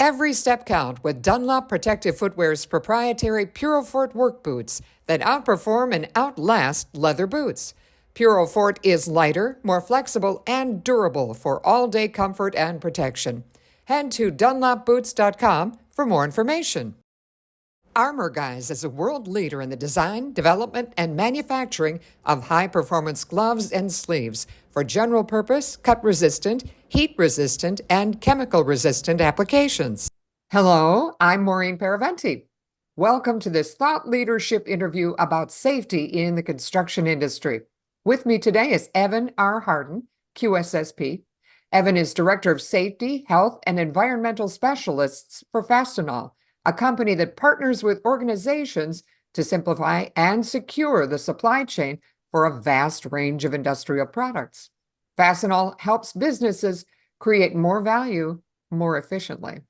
every step count with Dunlop Protective Footwear's proprietary Purofort work boots that outperform and outlast leather boots. Purofort is lighter, more flexible, and durable for all-day comfort and protection. Head to dunlopboots.com for more information. Armor Guys is a world leader in the design, development, and manufacturing of high-performance gloves and sleeves for general purpose, cut-resistant, heat-resistant, and chemical-resistant applications. Hello, I'm Maureen Paraventi. Welcome to this thought leadership interview about safety in the construction industry. With me today is Evan R. Harden, QSSP. Evan is Director of Safety, Health, and Environmental Specialists for Fastenal, a company that partners with organizations to simplify and secure the supply chain for a vast range of industrial products. Fastenal helps businesses create more value more efficiently.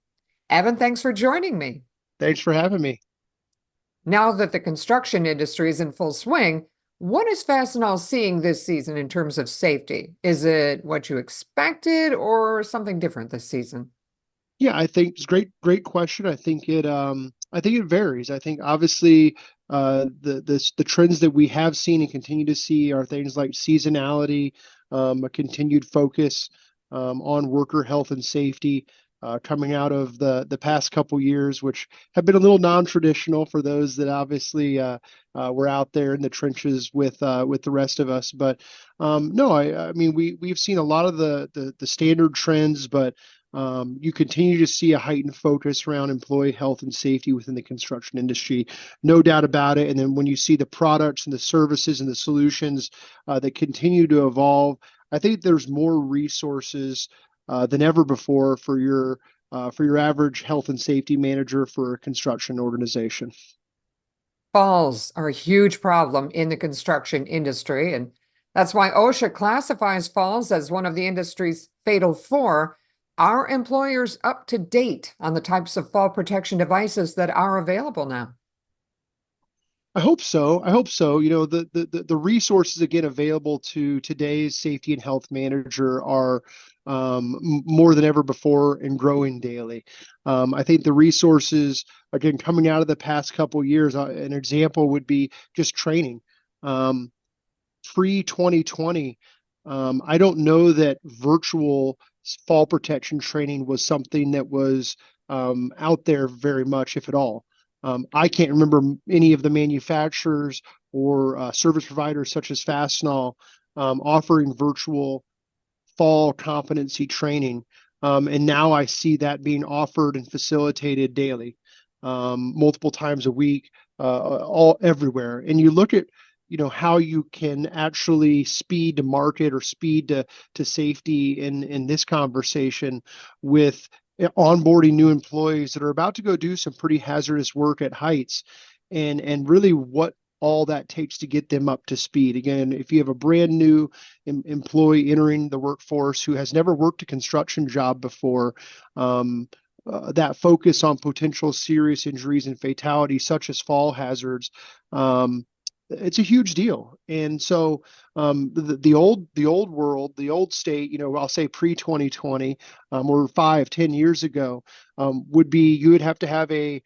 Evan, thanks for joining me. Thanks for having me. Now that the construction industry is in full swing, what is Fastenal seeing this season in terms of safety? Is it what you expected or something different this season? Yeah, I think it's great question. I think it varies. I think obviously the trends that we have seen and continue to see are things like seasonality, a continued focus on worker health and safety coming out of the past couple years, which have been a little non-traditional for those that obviously were out there in the trenches with the rest of us. But no, I mean we've seen a lot of the standard trends, but you continue to see a heightened focus around employee health and safety within the construction industry, no doubt about it. And then when you see the products and the services and the solutions that continue to evolve, I think there's more resources than ever before for your average health and safety manager for a construction organization. Falls are a huge problem in the construction industry, and that's why OSHA classifies falls as one of the industry's fatal four. Are employers up to date on the types of fall protection devices that are available now? I hope so. I hope so. You know, the resources again available to today's safety and health manager are more than ever before and growing daily. I think the resources, again, coming out of the past couple years, an example would be just training. Pre-2020, I don't know that virtual fall protection training was something that was out there very much, if at all. I can't remember any of the manufacturers or service providers such as Fastenal offering virtual fall competency training. And now I see that being offered and facilitated daily, multiple times a week, all everywhere. And you look at how you can actually speed to market or speed to safety in this conversation with onboarding new employees that are about to go do some pretty hazardous work at heights, and really what all that takes to get them up to speed. Again, if you have a brand new employee entering the workforce who has never worked a construction job before, that focus on potential serious injuries and fatalities such as fall hazards, it's a huge deal. And so the old world, the old state, I'll say pre-2020 or 5-10 years ago, would be you would have to have a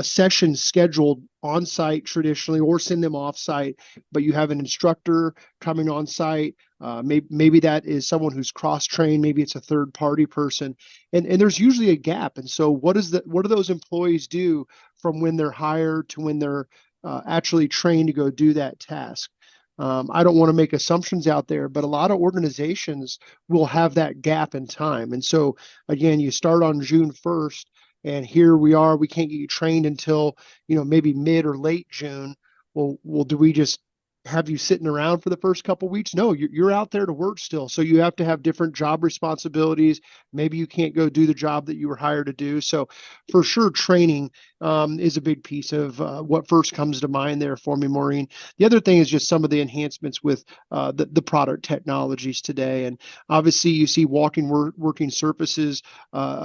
session scheduled on site traditionally or send them off site, but you have an instructor coming on site. Maybe that is someone who's cross-trained, maybe it's a third party person, and there's usually a gap. And so what do those employees do from when they're hired to when they're actually trained to go do that task? I don't want to make assumptions out there, but a lot of organizations will have that gap in time. And so again, you start on June 1st, and here we are, we can't get you trained until, maybe mid or late June. Well, do we just have you sitting around for the first couple of weeks? No, you're out there to work still. So you have to have different job responsibilities. Maybe you can't go do the job that you were hired to do. So for sure, training is a big piece of what first comes to mind there for me, Maureen. The other thing is just some of the enhancements with the product technologies today. And obviously you see working surfaces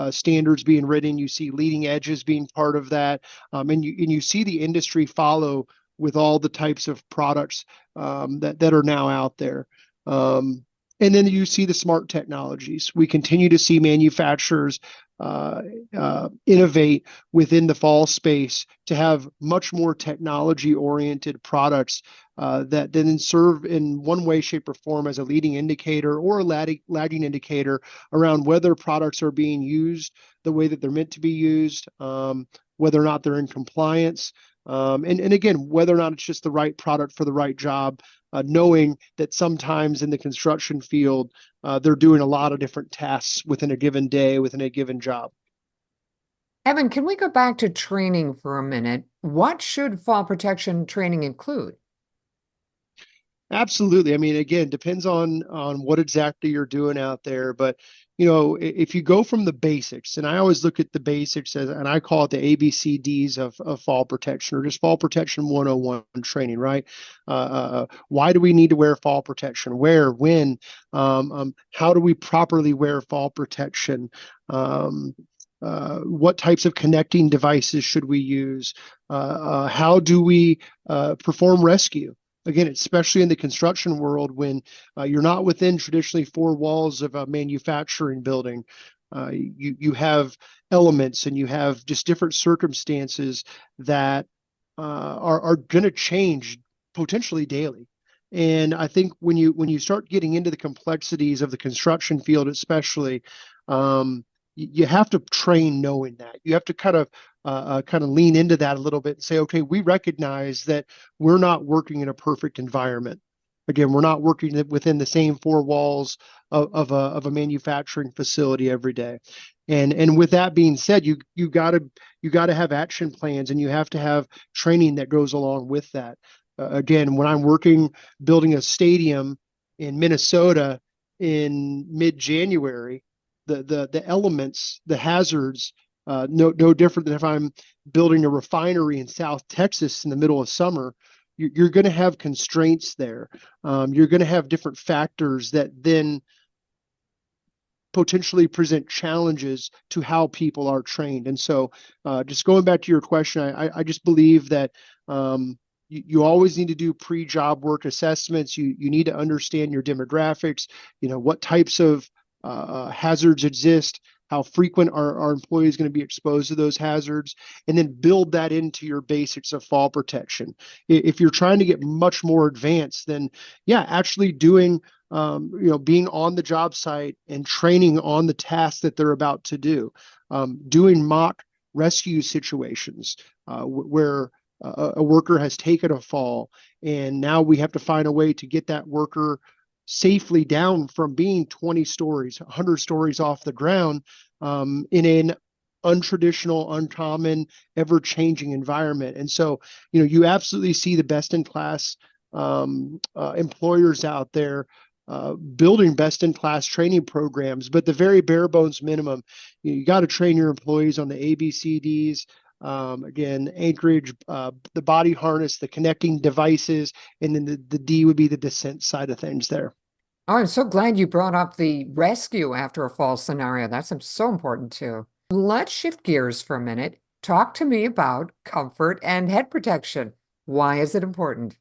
standards being written. You see leading edges being part of that. And you see the industry follow with all the types of products that are now out there. And then you see the smart technologies. We continue to see manufacturers innovate within the fall space to have much more technology-oriented products that then serve in one way, shape, or form as a leading indicator or a lagging indicator around whether products are being used the way that they're meant to be used, whether or not they're in compliance, and again, whether or not it's just the right product for the right job, knowing that sometimes in the construction field, they're doing a lot of different tasks within a given day, within a given job. Evan, can we go back to training for a minute? What should fall protection training include? Absolutely. I mean, again, depends on what exactly you're doing out there. But if you go from the basics, and I always look at the basics as, and I call it the ABCDs of fall protection, or just fall protection 101 training, right? Why do we need to wear fall protection? Where, when, how do we properly wear fall protection? What types of connecting devices should we use? How do we perform rescue? Again, especially in the construction world, when you're not within traditionally four walls of a manufacturing building, you have elements and you have just different circumstances that are going to change potentially daily. And I think when you start getting into the complexities of the construction field, especially, you have to train knowing that. You have to kind of lean into that a little bit and say, okay, we recognize that we're not working in a perfect environment. Again, we're not working within the same four walls of a manufacturing facility every day. And with that being said, you gotta have action plans, and you have to have training that goes along with that. Again, when I'm building a stadium in Minnesota in mid-January, the elements, the hazards, no different than if I'm building a refinery in South Texas in the middle of summer. You're going to have constraints there. You're going to have different factors that then potentially present challenges to how people are trained. And so, just going back to your question, I just believe that you always need to do pre-job work assessments. You need to understand your demographics. What types of hazards exist, how frequent are our employees going to be exposed to those hazards, and then build that into your basics of fall protection. If you're trying to get much more advanced, then yeah, actually doing, being on the job site and training on the tasks that they're about to do, doing mock rescue situations where a worker has taken a fall, and now we have to find a way to get that worker safely down from being 20 stories, 100 stories off the ground, in an untraditional, uncommon, ever-changing environment. And so, you absolutely see the best-in-class employers out there building best-in-class training programs, but the very bare bones minimum, you got to train your employees on the ABCDs. Again, anchorage, the body harness, the connecting devices, and then the D would be the descent side of things there. Oh, I'm so glad you brought up the rescue after a fall scenario. That's so important too. Let's shift gears for a minute. Talk to me about comfort and head protection. Why is it important?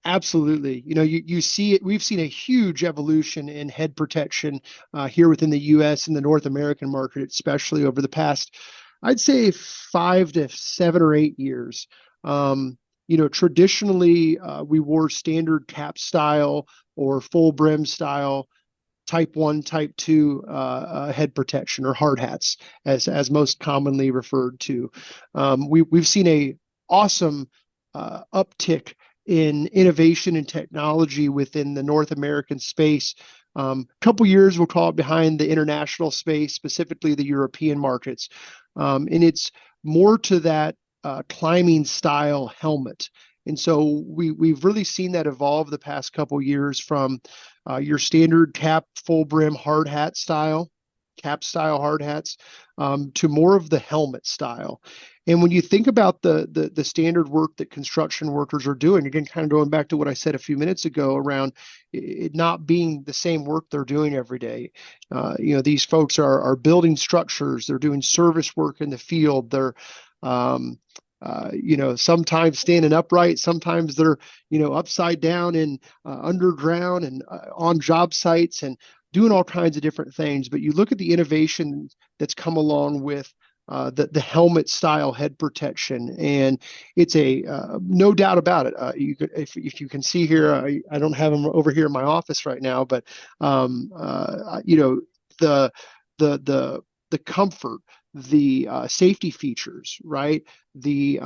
Absolutely. You see it. We've seen a huge evolution in head protection here within the U.S. and the North American market, especially over the past, I'd say, 5 to 7 or 8 years. Traditionally, we wore standard cap style or full brim style type 1, type 2 head protection, or hard hats, as most commonly referred to. We've seen a awesome uptick in innovation and technology within the North American space. Couple years, we'll call it, behind the international space, specifically the European markets. And it's more to that climbing style helmet. And so we've really seen that evolve the past couple years from your standard cap, full brim, hard hat style, cap style hard hats, to more of the helmet style. And when you think about the standard work that construction workers are doing, again, kind of going back to what I said a few minutes ago around it not being the same work they're doing every day. These folks are building structures, they're doing service work in the field, they're sometimes standing upright, sometimes they're, upside down and underground and on job sites and doing all kinds of different things. But you look at the innovation that's come along with the helmet style head protection, and it's a no doubt about it. If you can see here, I don't have them over here in my office right now, but the the comfort, the safety features, right? The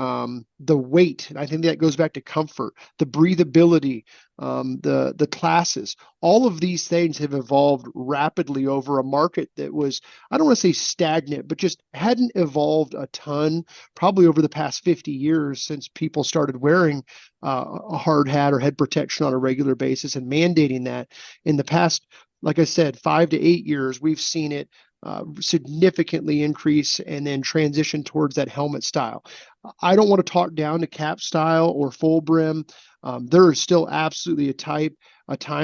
weight, and I think that goes back to comfort, the breathability, the classes. All of these things have evolved rapidly over a market that was, I don't want to say stagnant, but just hadn't evolved a ton, probably over the past 50 years since people started wearing a hard hat or head protection on a regular basis and mandating that. In the past, like I said, 5 to 8 years, we've seen it significantly increase and then transition towards that helmet style. I don't want to talk down to cap style or full brim. There is still absolutely a time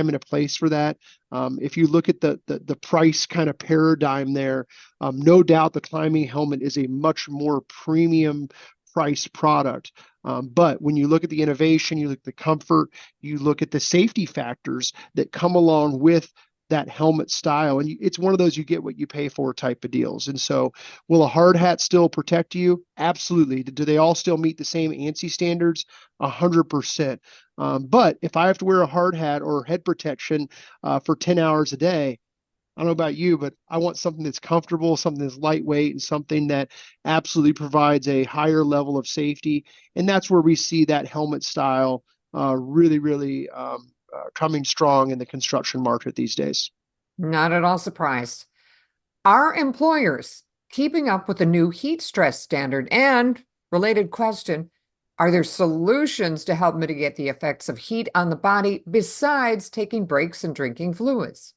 and a place for that. If you look at the price kind of paradigm there, no doubt the climbing helmet is a much more premium priced product. But when you look at the innovation, you look at the comfort, you look at the safety factors that come along with that helmet style, and it's one of those you get what you pay for type of deals. And so, will a hard hat still protect you? Absolutely. Do they all still meet the same ANSI standards? 100%. But if I have to wear a hard hat or head protection for 10 hours a day, I don't know about you, but I want something that's comfortable, something that's lightweight, and something that absolutely provides a higher level of safety. And that's where we see that helmet style really coming strong in the construction market these days. Not at all surprised. Are employers keeping up with the new heat stress standard? And related question, are there solutions to help mitigate the effects of heat on the body besides taking breaks and drinking fluids?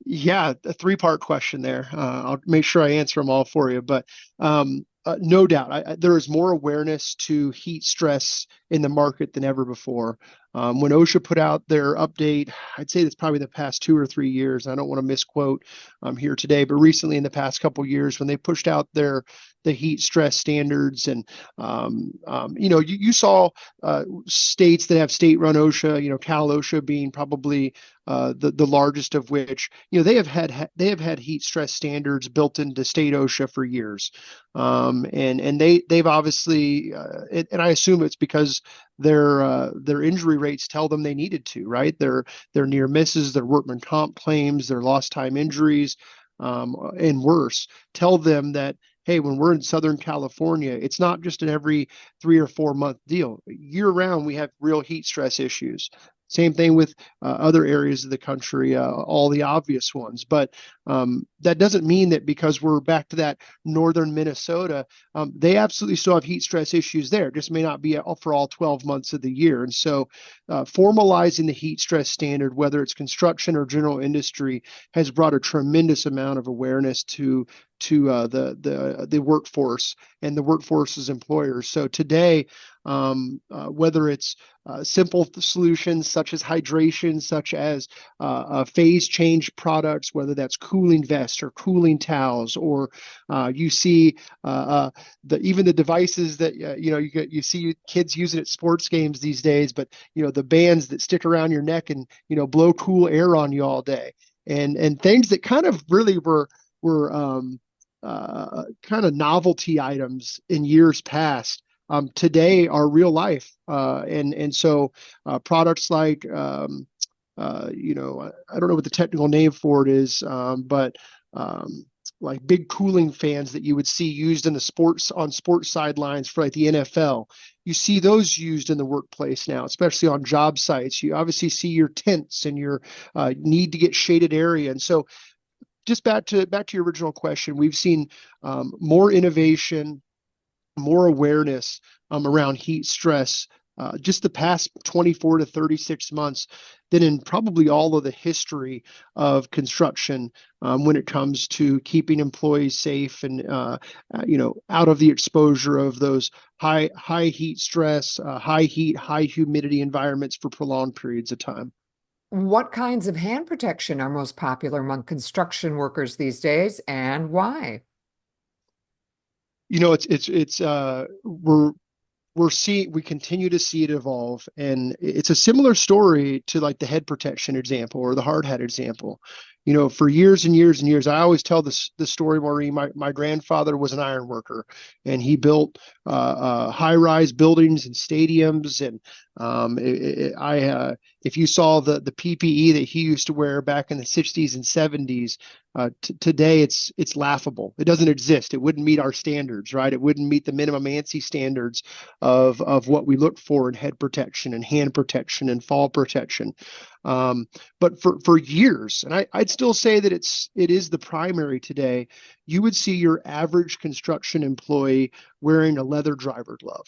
Yeah, a three-part question there. I'll make sure I answer them all for you. But no doubt, there is more awareness to heat stress in the market than ever before. When OSHA put out their update, I'd say it's probably the past 2 or 3 years. I don't want to misquote here today, but recently in the past couple of years, when they pushed out the heat stress standards, and you saw states that have state-run OSHA, Cal OSHA being probably the largest of which, they have had heat stress standards built into state OSHA for years, and they've obviously, and I assume it's because their injury rates tell them they needed to, right? Their near misses, their workman comp claims, their lost time injuries, and worse, tell them that, hey, when we're in Southern California, it's not just an every 3 or 4 month deal. Year round, we have real heat stress issues. Same thing with other areas of the country, all the obvious ones. But that doesn't mean that because we're back to that northern Minnesota, they absolutely still have heat stress issues there. It just may not be for all 12 months of the year. And so formalizing the heat stress standard, whether it's construction or general industry, has brought a tremendous amount of awareness to the workforce and the workforce's employers. So today, whether it's simple solutions such as hydration, such as phase change products, whether that's cooling vests or cooling towels, or you see even the devices that you see kids using at sports games these days, but the bands that stick around your neck and blow cool air on you all day, and things that kind of really were kind of novelty items in years past, today are real life. And so products like, I don't know what the technical name for it is, but like big cooling fans that you would see used in on sports sidelines for like the NFL. You see those used in the workplace now, especially on job sites. You obviously see your tents and your need to get shaded area. And so just back to your original question, we've seen more innovation, more awareness around heat stress just the past 24 to 36 months than in probably all of the history of construction, when it comes to keeping employees safe and out of the exposure of those high heat stress, high heat, high humidity environments for prolonged periods of time. What kinds of hand protection are most popular among construction workers these days, and why? We continue to see it evolve, and it's a similar story to like the head protection example or the hard hat example. For years and years and years, I always tell this story, Maureen. My grandfather was an iron worker, and he built high-rise buildings and stadiums. And if you saw the PPE that he used to wear back in the 60s and 70s, today it's laughable. It doesn't exist. It wouldn't meet our standards, right? It wouldn't meet the minimum ANSI standards of what we look for in head protection and hand protection and fall protection. But for years, and I'd still say that it is the primary today, you would see your average construction employee wearing a leather driver glove.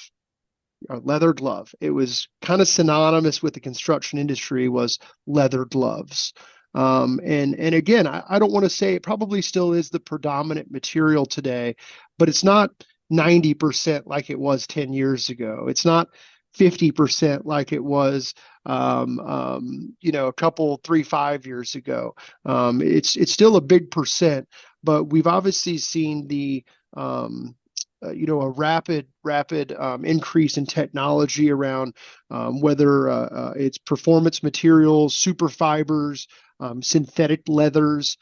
A leather glove. It was kind of synonymous with the construction industry, was leather gloves. And again, I don't want to say, it probably still is the predominant material today, but it's not 90% like it was 10 years ago. It's not 50% like it was a couple, 3-5 years ago. It's still a big percent, but we've obviously seen a rapid increase in technology around whether it's performance materials, super fibers, synthetic leathers,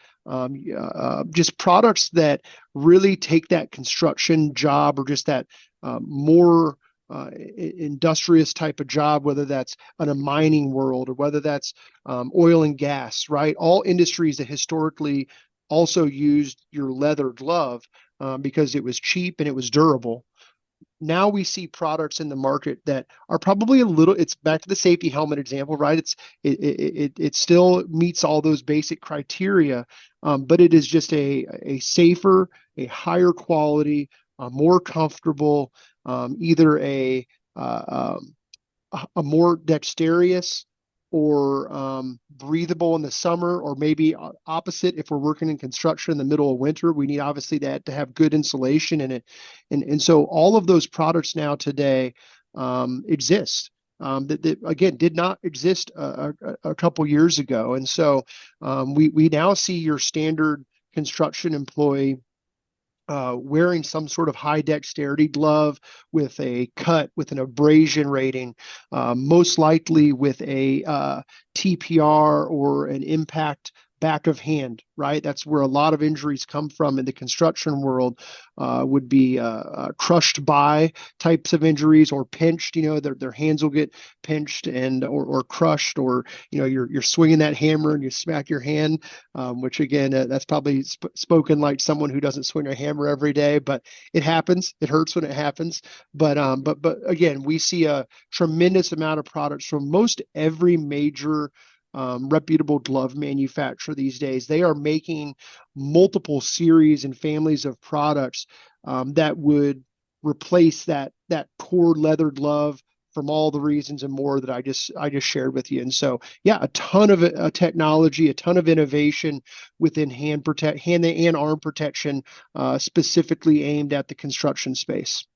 just products that really take that construction job or just that more industrious type of job, whether that's in a mining world or whether that's oil and gas, right? All industries that historically also used your leather glove because it was cheap and it was durable. Now we see products in the market that are probably it's back to the safety helmet example, right? It still meets all those basic criteria, but it is just a safer, a higher quality, more comfortable, either a more dexterous or breathable in the summer, or maybe opposite. If we're working in construction in the middle of winter, we need obviously that to have good insulation in it. And so all of those products now today exist that again did not exist a couple years ago. And so we now see your standard construction employee wearing some sort of high dexterity glove with a cut, with an abrasion rating, most likely with a TPR or an impact back of hand, right? That's where a lot of injuries come from in the construction world, would be crushed by types of injuries or pinched. Their hands will get pinched or crushed, or you're swinging that hammer and you smack your hand, which again, that's probably spoken like someone who doesn't swing a hammer every day, but it happens. It hurts when it happens. But again, we see a tremendous amount of products from most every major reputable glove manufacturer these days. They are making multiple series and families of products that would replace that core leather glove from all the reasons and more that I just shared with you. And so, yeah, a ton of technology, a ton of innovation within hand and arm protection, specifically aimed at the construction space.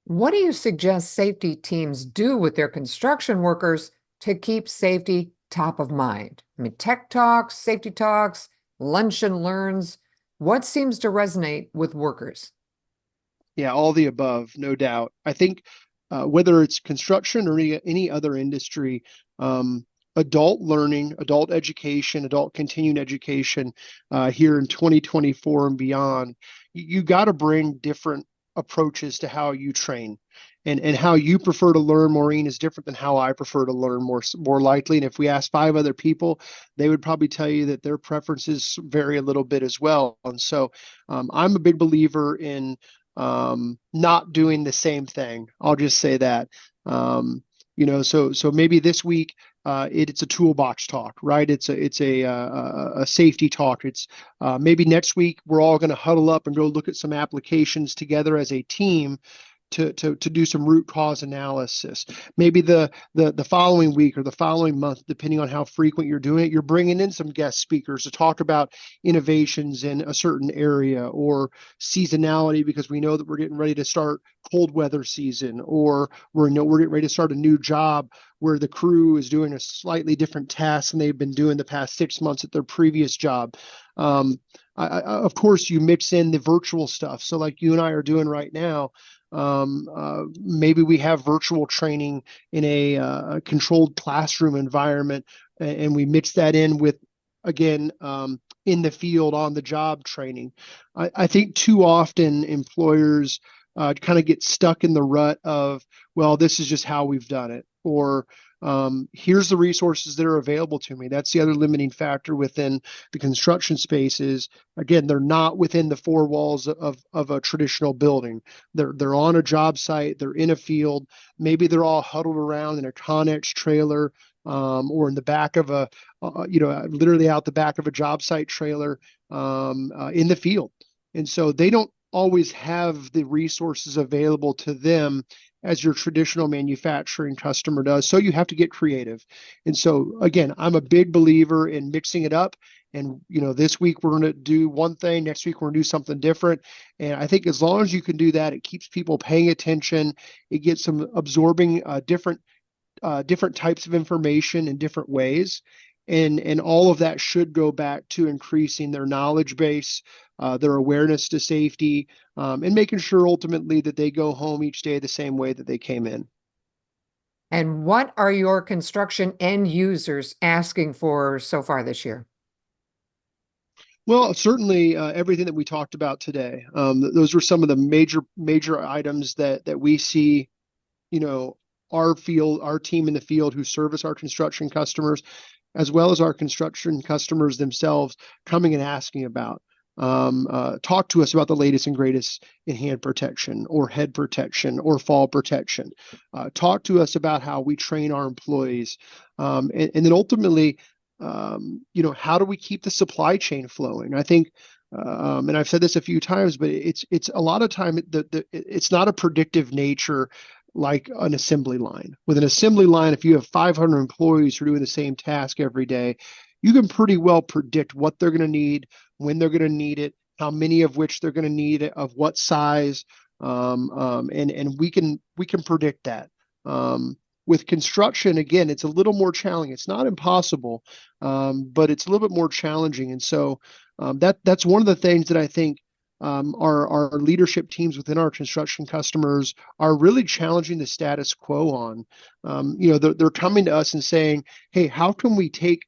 What do you suggest safety teams do with their construction workers to keep safety top of mind? I mean, tech talks, safety talks, lunch and learns. What seems to resonate with workers? Yeah, all the above, no doubt. I think whether it's construction or any other industry, adult learning, adult education, adult continuing education here in 2024 and beyond, you got to bring different approaches to how you train. And how you prefer to learn, Maureen, is different than how I prefer to learn, more likely. And if we ask 5 other people, they would probably tell you that their preferences vary a little bit as well. And so I'm a big believer in not doing the same thing. I'll just say that. So maybe this week it's a toolbox talk, right? It's a safety talk. It's maybe next week we're all going to huddle up and go look at some applications together as a team to do some root cause analysis. Maybe the following week or the following month, depending on how frequent you're doing it, you're bringing in some guest speakers to talk about innovations in a certain area or seasonality, because we know that we're getting ready to start cold weather season, or we're getting ready to start a new job where the crew is doing a slightly different task than they've been doing the past 6 months at their previous job. Of course, you mix in the virtual stuff. So like you and I are doing right now, maybe we have virtual training in a controlled classroom environment, and we mix that in with, again, in the field, on the job training. I think too often employers kind of get stuck in the rut of, well, this is just how we've done it, or here's the resources that are available to me. That's the other limiting factor within the construction space is, again, they're not within the four walls of a traditional building. They're on a job site, they're in a field, maybe they're all huddled around in a Connex trailer, or in the back of literally out the back of a job site trailer, in the field. And so they don't always have the resources available to them as your traditional manufacturing customer does. So you have to get creative. And so, again, I'm a big believer in mixing it up. And, this week we're going to do one thing, next week we're going to do something different. And I think as long as you can do that, it keeps people paying attention. It gets them absorbing different types of information in different ways. And all of that should go back to increasing their knowledge base, their awareness to safety, and making sure ultimately that they go home each day the same way that they came in. And what are your construction end users asking for so far this year? Well, certainly everything that we talked about today. Those were some of the major items that we see, our team in the field who service our construction customers, as well as our construction customers themselves, coming and asking about. Talk to us about the latest and greatest in hand protection or head protection or fall protection. Talk to us about how we train our employees. And then ultimately, how do we keep the supply chain flowing? I think, and I've said this a few times, but it's a lot of time, it's not a predictive nature like an assembly line. With an assembly line, if you have 500 employees who are doing the same task every day, you can pretty well predict what they're going to need, when they're going to need it, how many of which they're going to need it, of what size, and we can predict that. With construction, again, it's a little more challenging. It's not impossible, but it's a little bit more challenging. And so that's one of the things that I think our leadership teams within our construction customers are really challenging the status quo on. They're coming to us and saying, hey, how can we take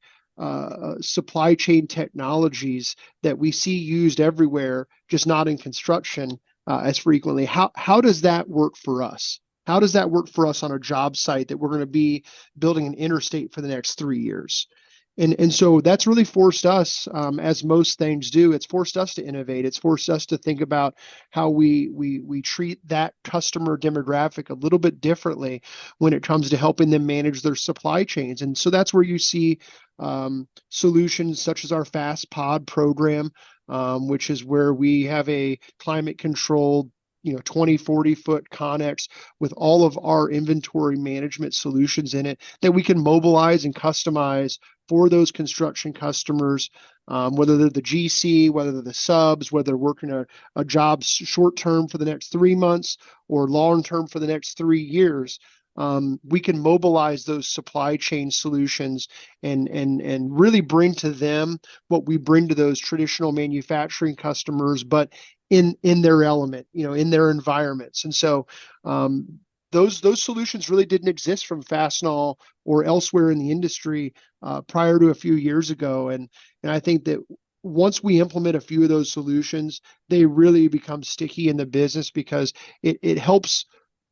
supply chain technologies that we see used everywhere, just not in construction as frequently? How does that work for us? How does that work for us on a job site that we're going to be building an interstate for the next 3 years? And so that's really forced us, as most things do, it's forced us to innovate. It's forced us to think about how we treat that customer demographic a little bit differently when it comes to helping them manage their supply chains. And so that's where you see solutions such as our Fast Pod program, which is where we have a climate controlled 20, 40-foot Connex with all of our inventory management solutions in it that we can mobilize and customize for those construction customers, whether they're the GC, whether they're the subs, whether they're working a job short term for the next 3 months or long term for the next 3 years. We can mobilize those supply chain solutions and really bring to them what we bring to those traditional manufacturing customers, but in their element, in their environments. And so those solutions really didn't exist from Fastenal or elsewhere in the industry prior to a few years ago. And I think that once we implement a few of those solutions, they really become sticky in the business because it helps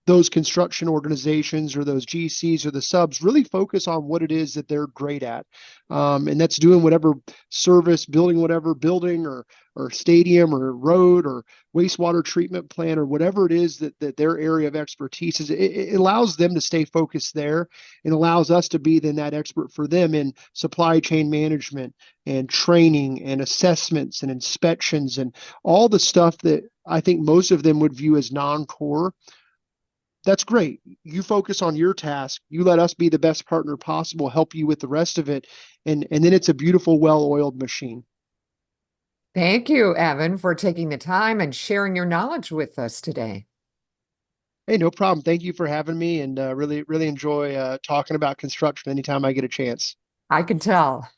those construction organizations or those GCs or the subs really focus on what it is that they're great at. And that's doing whatever service, building whatever building or stadium or road or wastewater treatment plant or whatever it is that their area of expertise is. It allows them to stay focused there and allows us to be then that expert for them in supply chain management and training and assessments and inspections and all the stuff that I think most of them would view as non-core. that's great. You focus on your task. You let us be the best partner possible, help you with the rest of it. And then it's a beautiful, well-oiled machine. Thank you, Evan, for taking the time and sharing your knowledge with us today. Hey, no problem. Thank you for having me, and really, really enjoy talking about construction anytime I get a chance. I can tell.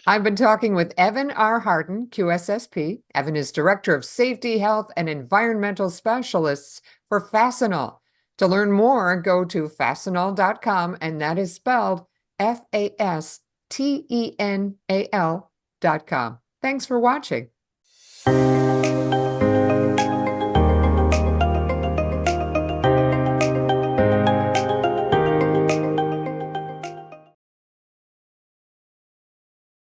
I've been talking with Evan R. Harden, QSSP. Evan is Director of Safety, Health, and Environmental Specialists for Fastenal. To learn more, go to fastenal.com, and that is spelled FASTENAL.com. Thanks for watching.